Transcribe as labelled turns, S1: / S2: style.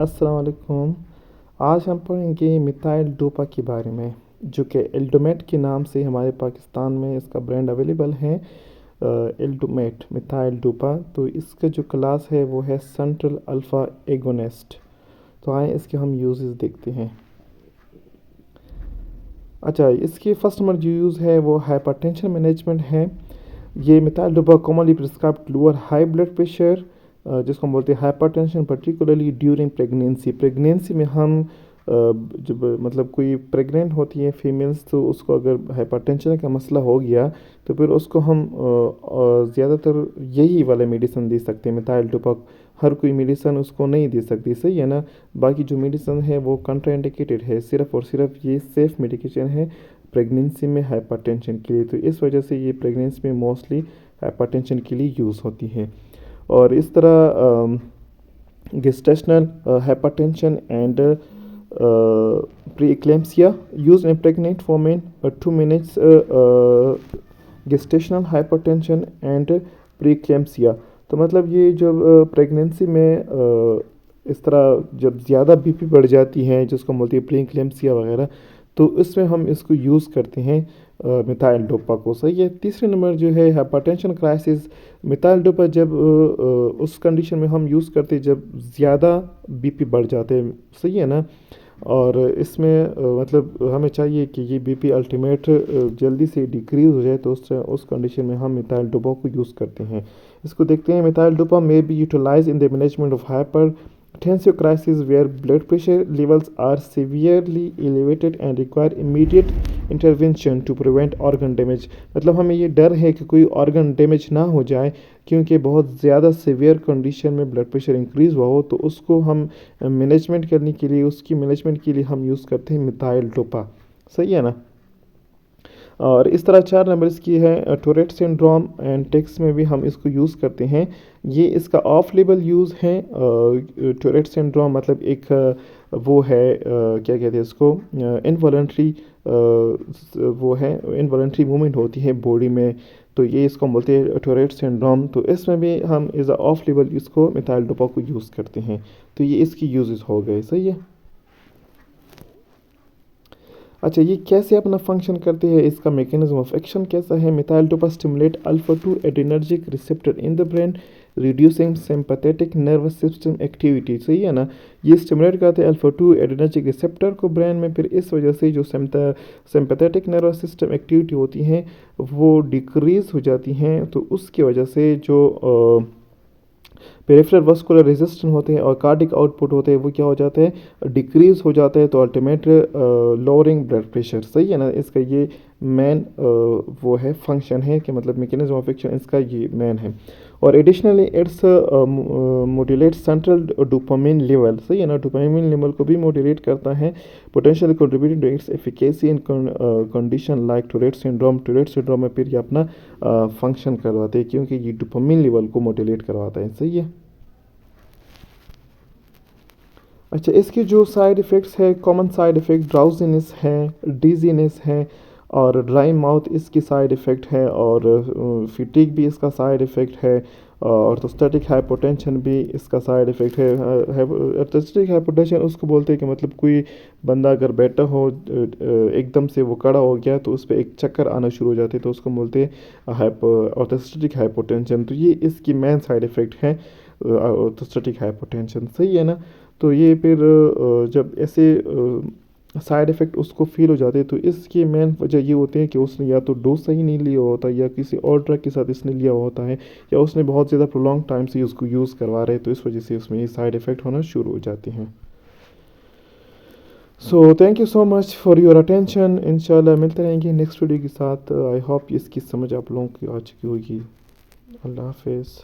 S1: अस्सलाम वालेकुम। आज हम पढ़ेंगे मिथाइल डोपा के बारे में, जो कि एल्डोमेट के नाम से हमारे पाकिस्तान में इसका ब्रांड अवेलेबल है। एल्डोमेट मिथाइल डोपा। तो इसका जो क्लास है वो है सेंट्रल अल्फ़ा एगोनिस्ट। तो आए इसके हम यूजेस देखते हैं। अच्छा, इसकी फर्स्ट नंबर जो यूज़ है वो हाइपरटेंशन मैनेजमेंट है। ये methyl dopa commonly prescribed to lower high blood pressure, जिसको हम बोलते हैं hypertension, particularly during pregnancy. Pregnancy में हम जब मतलब कोई प्रेग्नेंट होती है फीमेल्स, तो उसको अगर हाइपरटेंशन का मसला हो गया तो फिर उसको हम ज़्यादातर यही वाले मेडिसिन दे सकते हैं। मिथाइल डोपा हर कोई मेडिसिन उसको नहीं दे सकती, सही है ना। बाकी जो मेडिसिन है वो कंट्राइंडिकेटेड है, सिर्फ और सिर्फ ये सेफ मेडिकेशन है प्रेगनेंसी में हाइपरटेंशन के लिए। तो इस वजह से ये प्रेगनेंसी में मोस्टली हाइपरटेंशन के लिए यूज़ होती है। और इस तरह gestational hypertension and preeclampsia used in pregnant women, 2 minutes gestational hypertension and preeclampsia। तो मतलब ये जब प्रेगनेंसी में इस तरह जब ज़्यादा बीपी बढ़ जाती है, जिसको बोलते हैं प्रीक्लेम्सिया वगैरह, तो इसमें हम इसको यूज़ करते हैं मिथाइल डोपा को, सही है। तीसरे नंबर जो है हाइपरटेंशन क्राइसिस। मिथाइल डोपा जब उस कंडीशन में हम यूज़ करते हैं जब ज़्यादा बीपी बढ़ जाते हैं, सही है ना। और इसमें मतलब हमें चाहिए कि ये बीपी अल्टीमेट जल्दी से डिक्रीज़ हो जाए, तो उस कंडीशन में हम मिथाइल डोपा को यूज़ करते हैं। इसको देखते हैं। मिथाइल डोपा में be utilize in the management of hyper tensive crisis where blood pressure levels are severely elevated and require immediate intervention to prevent organ damage। मतलब हमें ये डर है कि कोई ऑर्गन डैमेज ना हो जाए, क्योंकि बहुत ज़्यादा सीवियर कंडीशन में ब्लड प्रेशर इंक्रीज़ हुआ हो, तो उसको हम मैनेजमेंट करने के लिए, उसकी मैनेजमेंट के लिए हम यूज़ करते हैं मिथाइल डोपा, सही है ना। और इस तरह 4 नंबर इसकी है टोरेट सिंड्रोम एंड टेक्स में भी हम इसको यूज़ करते हैं। ये इसका ऑफ लेबल यूज़ है। टोरेट सिंड्रोम मतलब एक वो है क्या कहते हैं इसको, इनवॉलंटरी वो है, इनवॉलंटरी मूवमेंट होती है बॉडी में, तो ये इसको हम बोलते हैं टोरेट सिंड्रोम। तो इसमें भी हम एज अ ऑफ लेबल इसको मिथाइल डोपा को यूज़ करते हैं। तो ये इसकी यूजेस हो गए, सही है। अच्छा, ये कैसे अपना फंक्शन करते हैं, इसका मैकेनिज्म ऑफ एक्शन कैसा है। Methyl dopa stimulate alpha 2 adrenergic receptor in the brain, reducing sympathetic nervous system activity, सही है ना। ये स्टिमुलेट करते हैं अल्फा 2 एड्रेनर्जिक रिसेप्टर को ब्रेन में, फिर इस वजह से जो सिंपैथेटिक नर्वस सिस्टम एक्टिविटी होती हैं वो डिक्रीज़ हो जाती हैं। तो उसकी वजह से जो पेरिफेरल वस्कुलर रेजिस्टेंस होते हैं और कार्डिक आउटपुट होते हैं वो क्या हो जाते हैं, डिक्रीज हो जाते हैं। तो अल्टीमेट लोअरिंग ब्लड प्रेशर, सही है ना। इसका ये मेन वो है फंक्शन है कि मतलब मैकेनिज्म ऑफ एक्शन इसका ये मेन है। और additionally it's modulate central dopamine level, सही है ना। डोपामिन लेवल को भी मोडुलेट करता है, potential contributing to its efficacy in condition like Tourette syndrome. Tourette syndrome में फिर ये अपना फंक्शन करवाते हैं, क्योंकि ये डोपामिन लेवल को मोडुलेट करवाता है, सही है। अच्छा, इसके जो साइड इफ़ेक्ट्स है, कॉमन साइड इफ़ेक्ट ड्राउजीनेस है, डिजीनेस है, और ड्राई माउथ इसकी साइड इफ़ेक्ट है, और फिटिक भी इसका साइड इफ़ेक्ट है, और ऑर्थोस्टैटिक हाइपोटेंशन भी इसका साइड इफ़ेक्ट है। ऑर्थोस्टैटिक हाइपोटेंशन उसको बोलते हैं कि मतलब कोई बंदा अगर बैठा हो एकदम से वो खड़ा हो गया तो उस पर एक चक्कर आना शुरू हो जाते हैं, तो उसको बोलते हैं ऑर्थोस्टैटिक हाइपोटेंशन। तो ये इसकी मेन साइड इफ़ेक्ट है ऑर्थोस्टैटिक हाइपोटेंशन, सही है ना। तो ये फिर जब ऐसे साइड इफ़ेक्ट उसको फील हो जाते हैं, तो इसकी मेन वजह ये होती है कि उसने या तो डोज सही नहीं लिया होता, या किसी और ड्रग के साथ इसने लिया होता है, या उसने बहुत ज़्यादा प्रोलॉन्ग टाइम से उसको यूज़ करवा रहे हैं, तो इस वजह से उसमें ये साइड इफ़ेक्ट होना शुरू हो जाते हैं। So thank you so much for your attention. इंशाल्लाह मिलते रहेंगे नेक्स्ट वीडियो के साथ। आई होप इसकी समझ आप लोगों की आ चुकी होगी। अल्लाह हाफिज़।